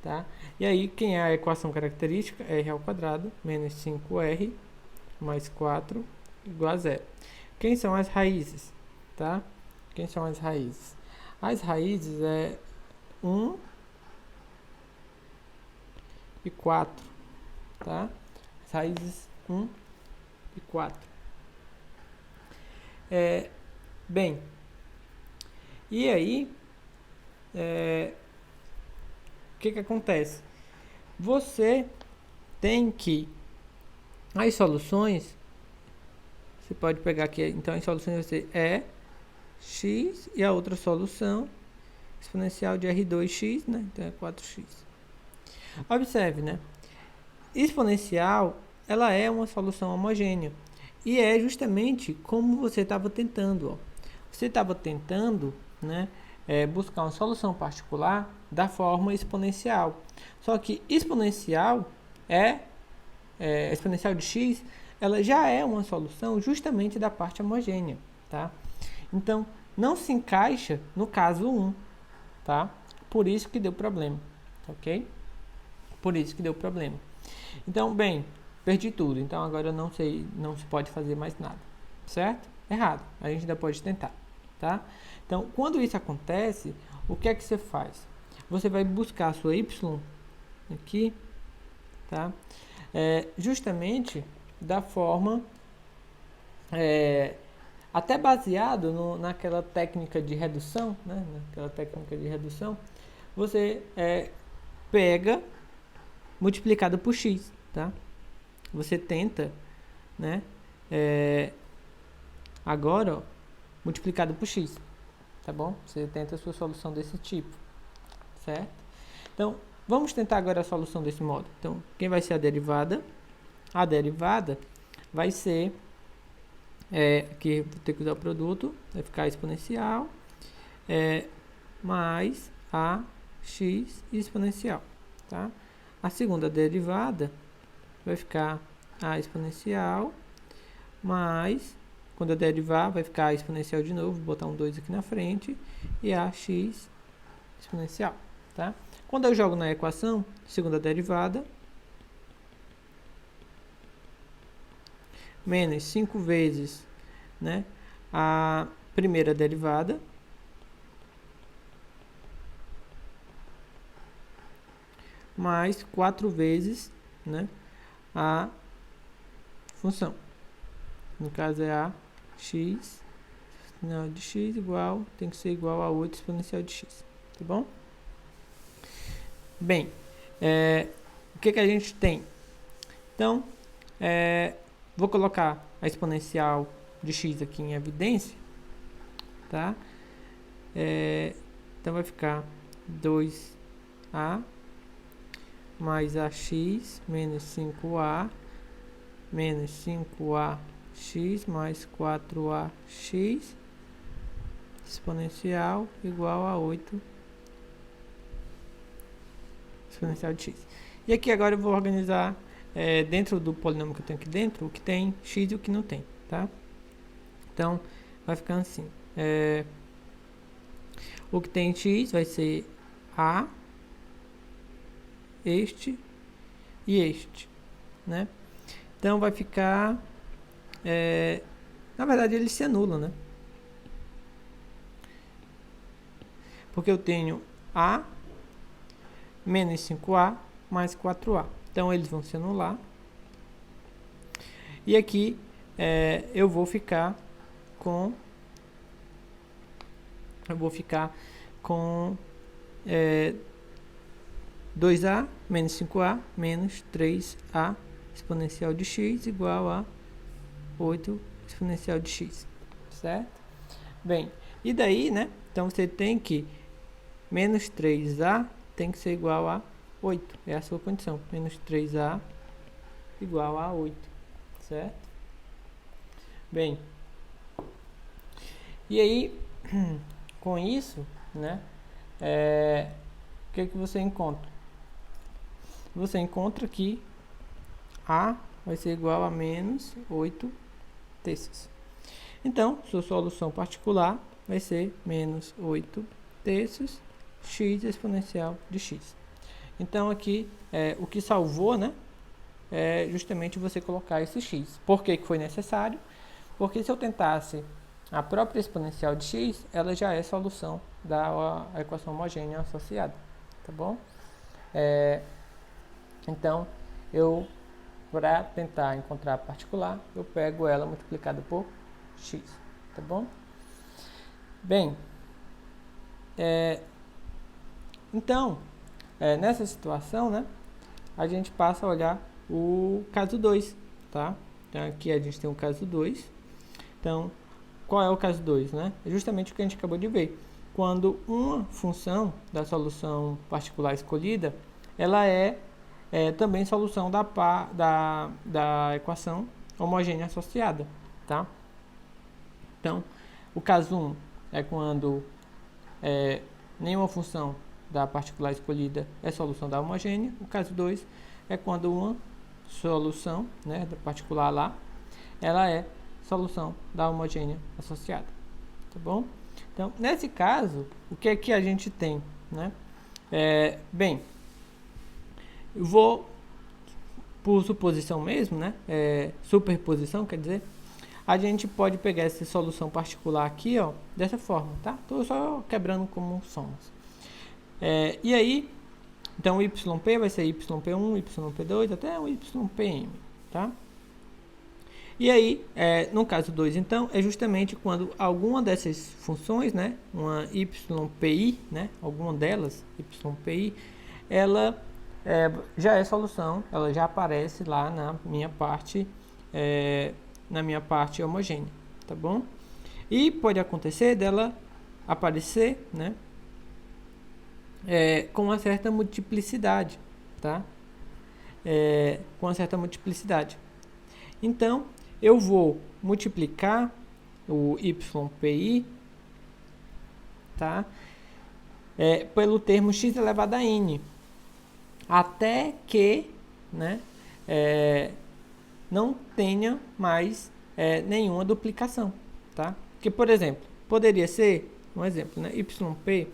tá? E aí, quem é a equação característica? R ao quadrado menos 5R mais 4 igual a zero. Quem são as raízes, tá? Quem são as raízes? As raízes é 1 e 4, tá? As raízes 1 e 4. Bem, e aí, o que acontece? Você tem que, as soluções, você pode pegar aqui, então as soluções você é x e a outra solução exponencial de R2x, né? Então é 4x. Observe, né? Exponencial, ela é uma solução homogênea. E é justamente como você estava tentando, ó. Você estava tentando, né, buscar uma solução particular da forma exponencial. Só que exponencial exponencial de x, ela já é uma solução justamente da parte homogênea, tá? Então, não se encaixa no caso 1, tá? Por isso que deu problema, ok? Por isso que deu problema. Então, bem, perdi tudo. Então, agora eu não sei, não se pode fazer mais nada, certo? Errado. A gente ainda pode tentar, tá? Então, quando isso acontece, o que é que você faz? Você vai buscar a sua y aqui, tá? Justamente da forma até baseado naquela técnica de redução, né? Naquela técnica de redução, você pega multiplicado por x, tá? Você tenta, né? Agora, ó, multiplicado por x, tá bom? Você tenta a sua solução desse tipo, certo? Então, vamos tentar agora a solução desse modo. Então, quem vai ser a derivada? A derivada vai ser, aqui vou ter que usar o produto, vai ficar exponencial, mais a x exponencial, tá? A segunda derivada vai ficar a exponencial, mais, quando eu derivar, vai ficar a exponencial de novo, vou botar um 2 aqui na frente, e a x exponencial, tá? Quando eu jogo na equação, segunda derivada, menos 5 vezes, né, a primeira derivada, mais 4 vezes, né, a função. No caso é a x, não, de x igual, tem que ser igual a 8 exponencial de x, tá bom? Bem, o que a gente tem? Então, vou colocar a exponencial de x aqui em evidência, tá? Então vai ficar 2a mais ax menos 5a menos 5ax mais 4ax exponencial igual a 8 exponencial de x. E aqui agora eu vou organizar dentro do polinômio que eu tenho aqui dentro, o que tem x e o que não tem, tá? Então, vai ficar assim. O que tem x vai ser a, este e este, né? Então, vai ficar... na verdade, eles se anulam, né? Porque eu tenho a menos 5a mais 4a. Então, eles vão se anular. E aqui, eu vou ficar com... 2a menos 5a menos 3a exponencial de x igual a 8 exponencial de x, certo? Bem, e daí, né? Então, você tem que menos 3a tem que ser igual a 8. É a sua condição. Menos 3a igual a 8, certo? Bem, e aí, com isso, né, o que você encontra? Você encontra que A vai ser igual a menos 8 terços. Então, sua solução particular vai ser menos 8 terços x exponencial de x. Então, aqui, o que salvou, né, é justamente você colocar esse x. Por que foi necessário? Porque se eu tentasse a própria exponencial de x, ela já é solução da equação homogênea associada, tá bom? Então, para tentar encontrar a particular, eu pego ela multiplicada por x, tá bom? Bem, então, nessa situação, né, a gente passa a olhar o caso 2, tá? Então, aqui a gente tem o caso 2. Então, qual é o caso 2, né? É justamente o que a gente acabou de ver. Quando uma função da solução particular escolhida, ela é também solução da equação homogênea associada, tá? Então, o caso 1 é quando nenhuma função da particular escolhida é solução da homogênea. O caso 2 é quando uma solução, né, da particular lá, ela é solução da homogênea associada, tá bom? Então, nesse caso, o que é que a gente tem, né? Bem, eu vou por suposição mesmo, né? Superposição, quer dizer, a gente pode pegar essa solução particular aqui, ó, dessa forma, tá? Estou só quebrando como somas. E aí, então, yp vai ser yp1, yp2, até um ypm, tá? E aí, no caso 2, então, é justamente quando alguma dessas funções, né, uma ypi, né, alguma delas, ypi, ela já é solução, ela já aparece lá na minha parte homogênea, tá bom? E pode acontecer dela aparecer, né, com uma certa multiplicidade, tá? Com uma certa multiplicidade. Então, eu vou multiplicar o ypi, tá? Pelo termo x elevado a n, até que, né, não tenha mais nenhuma duplicação, tá? Porque, por exemplo, poderia ser, um exemplo, né, yp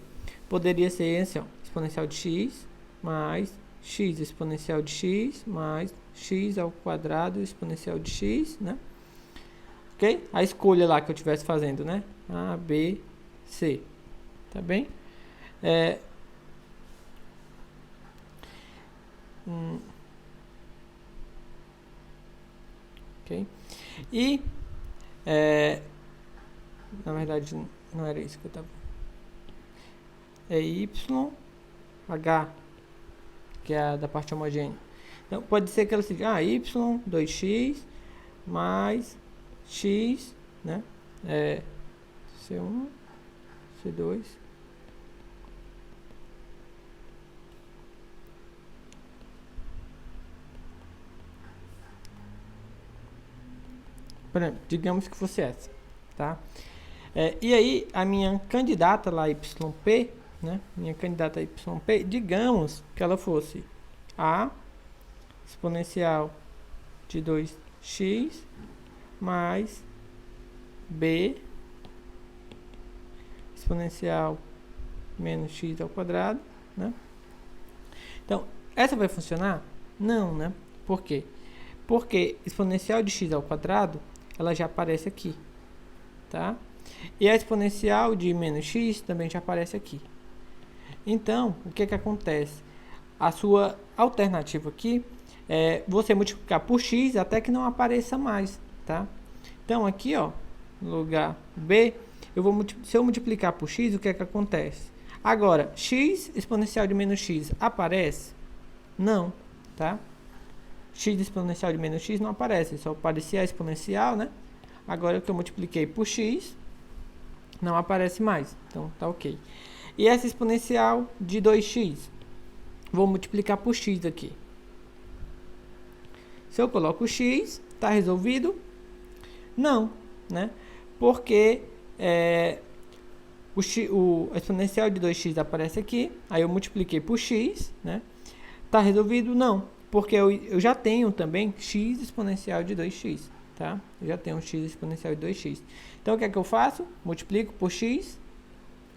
poderia ser assim, ó, exponencial de x mais x exponencial de x mais x ao quadrado exponencial de x, né? Ok? A escolha lá que eu estivesse fazendo, né? A, B, C. Tá bem? Ok? E, na verdade, não era isso que eu estava... y, h, que é a da parte homogênea. Então, pode ser que ela seja y, 2x, mais x, né? C1, C2. Por exemplo, digamos que fosse essa, tá? E aí, a minha candidata lá, yp, né? Minha candidata yp, digamos que ela fosse a exponencial de 2x mais b exponencial menos x ao quadrado, né? Então, essa vai funcionar? Não, né? Por quê? Porque exponencial de x ao quadrado, ela já aparece aqui, tá? E a exponencial de menos x também já aparece aqui. Então, o que acontece? A sua alternativa aqui é você multiplicar por x até que não apareça mais, tá? Então, aqui, ó, no lugar B, se eu multiplicar por x, o que acontece? Agora, x exponencial de menos x aparece? Não, tá? X exponencial de menos x não aparece, só aparecia a exponencial, né? Agora que eu multipliquei por x, não aparece mais, então tá ok. E essa exponencial de 2x, vou multiplicar por x aqui. Se eu coloco x, Tá resolvido? Não, né? Porque o exponencial de 2x aparece aqui, aí eu multipliquei por x, né? Tá resolvido? Não, porque eu já tenho também x exponencial de 2x, tá? Eu já tenho x exponencial de 2x. Então, o que é que eu faço? Multiplico por x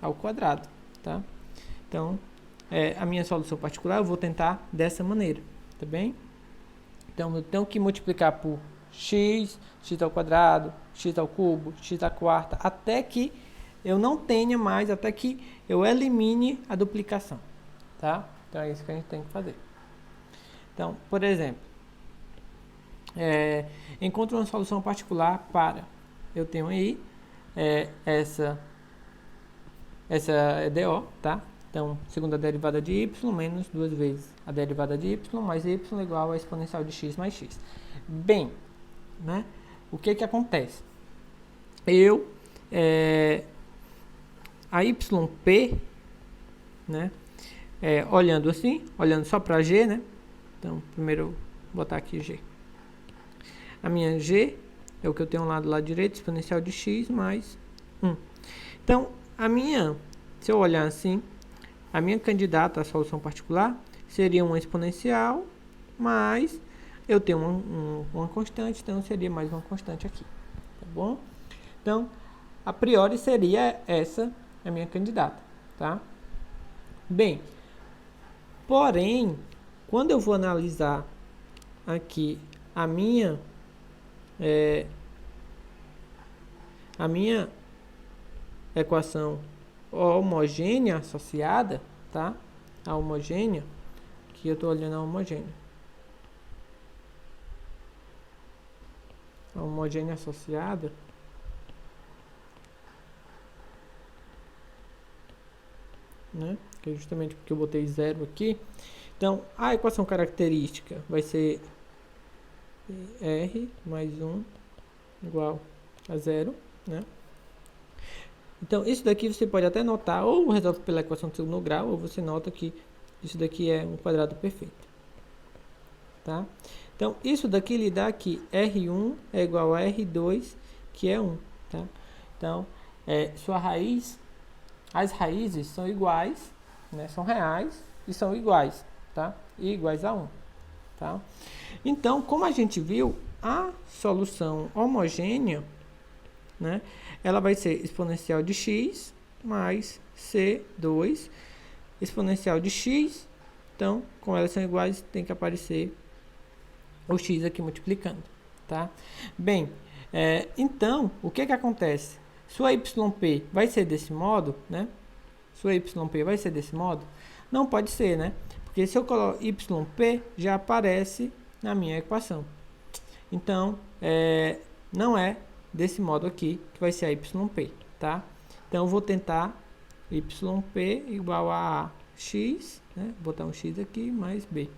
ao quadrado, tá? Então, a minha solução particular eu vou tentar dessa maneira, tá bem? Então, eu tenho que multiplicar por x, x ao quadrado, x ao cubo, x à quarta, até que eu não tenha mais, até que eu elimine a duplicação, tá? Então, é isso que a gente tem que fazer. Então, por exemplo, encontro uma solução particular para, eu tenho aí essa é DO, tá? Então, segunda derivada de y menos 2 vezes a derivada de y mais y igual a exponencial de x mais x. Bem, né? O que que acontece? A YP, né? Olhando assim, olhando só para G, né? Então, primeiro eu vou botar aqui G. A minha G é o que eu tenho lá do lado direito, exponencial de x mais 1. Então, se eu olhar assim, a minha candidata à solução particular seria uma exponencial, mais eu tenho uma constante, então seria mais uma constante aqui, tá bom? Então, a priori seria essa a minha candidata, tá? Bem, porém, quando eu vou analisar aqui a minha equação homogênea associada, tá? A homogênea, que eu estou olhando a homogênea. A homogênea associada, né? Que é justamente porque eu botei zero aqui. Então, a equação característica vai ser R mais 1 igual a zero, né? Então, isso daqui você pode até notar, ou resolve pela equação de segundo grau, ou você nota que isso daqui é um quadrado perfeito, tá? Então, isso daqui lhe dá que R1 é igual a R2, que é 1, tá? Então, sua raiz, as raízes são iguais, né? São reais e são iguais, tá? E iguais a 1, tá? Então, como a gente viu, a solução homogênea, né? Ela vai ser exponencial de x mais C2 exponencial de x. Então, como elas são iguais, tem que aparecer o x aqui multiplicando, tá? Bem, então, o que que acontece? Sua YP vai ser desse modo, né? Sua YP vai ser desse modo? Não pode ser, né? Porque se eu coloco YP, já aparece na minha equação. Então, não é desse modo aqui que vai ser a YP, tá? Então, eu vou tentar YP igual a x, né? Vou botar um x aqui, mais b.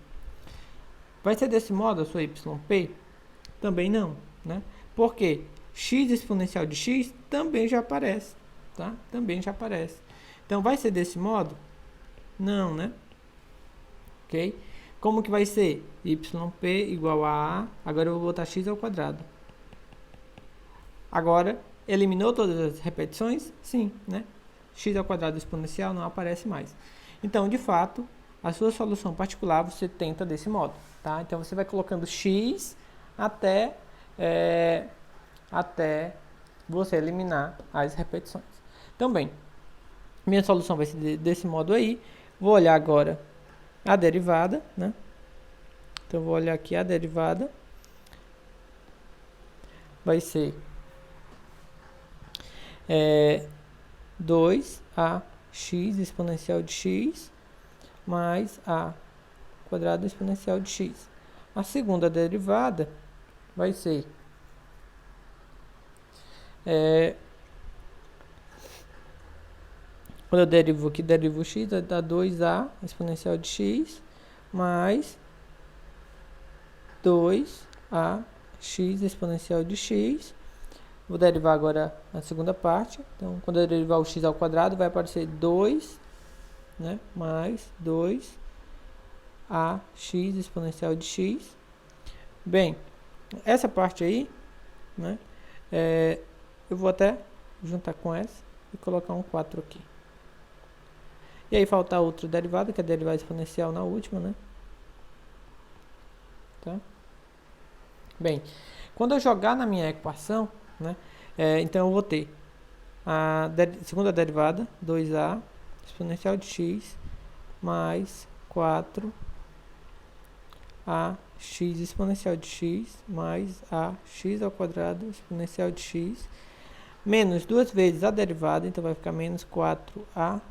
Vai ser desse modo a sua YP? Também não, né? Porque x exponencial de x também já aparece, tá? Também já aparece. Então, vai ser desse modo? Não, né? Ok? Como que vai ser? YP igual a agora eu vou botar x ao quadrado. Agora, eliminou todas as repetições? Sim, né? X ao quadrado exponencial não aparece mais. Então, de fato, a sua solução particular você tenta desse modo, tá? Então, você vai colocando x até você eliminar as repetições. Então, bem, minha solução vai ser desse modo aí. Vou olhar agora a derivada, né? Então, vou olhar aqui a derivada. Vai ser 2ax exponencial de x mais a quadrado exponencial de x. A segunda derivada vai ser quando eu derivo aqui, derivo x, dá 2a exponencial de x mais 2ax exponencial de x. Vou derivar agora a segunda parte. Então, quando eu derivar o x ao quadrado, vai aparecer 2, né, mais 2ax exponencial de x. Bem, essa parte aí, né, eu vou até juntar com essa e colocar um 4 aqui. E aí falta outra derivada, que é a derivada exponencial na última, né? Tá? Bem, quando eu jogar na minha equação, né, então eu vou ter a segunda derivada, 2a exponencial de x mais 4 a x exponencial de x mais a x ao quadrado exponencial de x menos duas vezes a derivada, então vai ficar menos 4a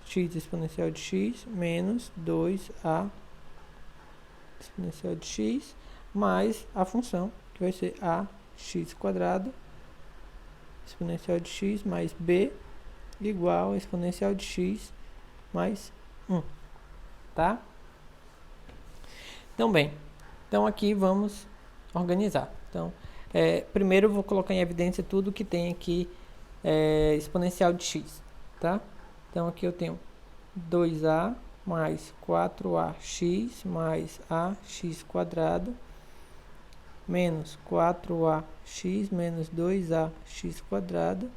x exponencial de x menos 2a exponencial de x mais a função, que vai ser a x quadrado exponencial de x mais b igual a exponencial de x mais 1, tá? Então, bem, então aqui vamos organizar. Então, primeiro eu vou colocar em evidência tudo que tem aqui exponencial de x, tá? Então, aqui eu tenho 2a mais 4ax mais ax quadrado menos 4ax menos 2ax quadrado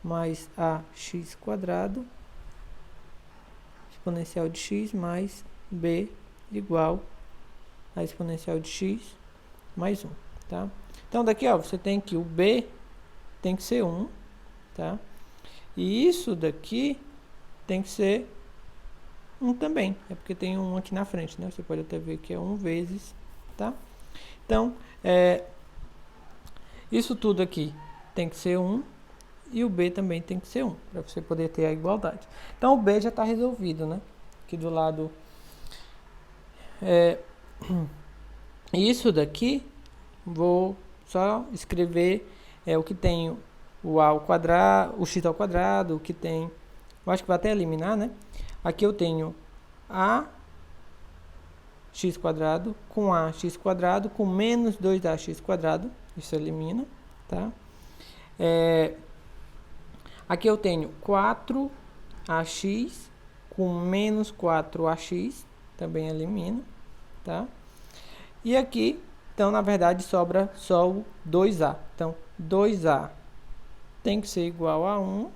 mais ax quadrado exponencial de x mais b igual a exponencial de x mais 1, tá? Então, daqui, ó, você tem que o b tem que ser 1, tá? E isso daqui tem que ser 1 também, é porque tem um aqui na frente, né? Você pode até ver que é 1 vezes, tá? Então, isso tudo aqui tem que ser 1 e o b também tem que ser 1, para você poder ter a igualdade. Então, o b já está resolvido, né? Aqui do lado... isso daqui, vou só escrever o que tem o a ao quadrado, o x ao quadrado, o que tem... Eu acho que vai até eliminar, né? Aqui eu tenho a x quadrado com ax quadrado com menos 2ax quadrado. Isso elimina, tá? Aqui eu tenho 4ax com menos 4ax. Também elimina, tá? E aqui, então, na verdade, sobra só o 2a. Então, 2a tem que ser igual a 1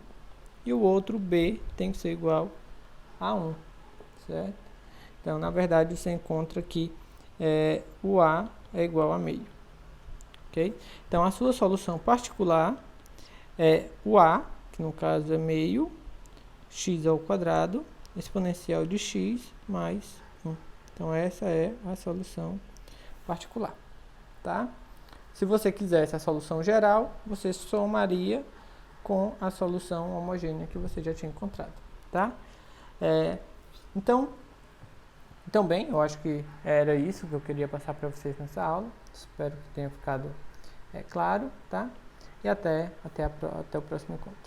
e o outro b tem que ser igual a 1, certo? Então, na verdade, você encontra que o a é igual a meio, ok? Então, a sua solução particular é o a, que no caso é meio, x ao quadrado, exponencial de x mais 1. Então, essa é a solução particular, tá? Se você quisesse a solução geral, você somaria com a solução homogênea que você já tinha encontrado, tá? Então, bem, eu acho que era isso que eu queria passar para vocês nessa aula. Espero que tenha ficado claro, tá? E até o próximo encontro.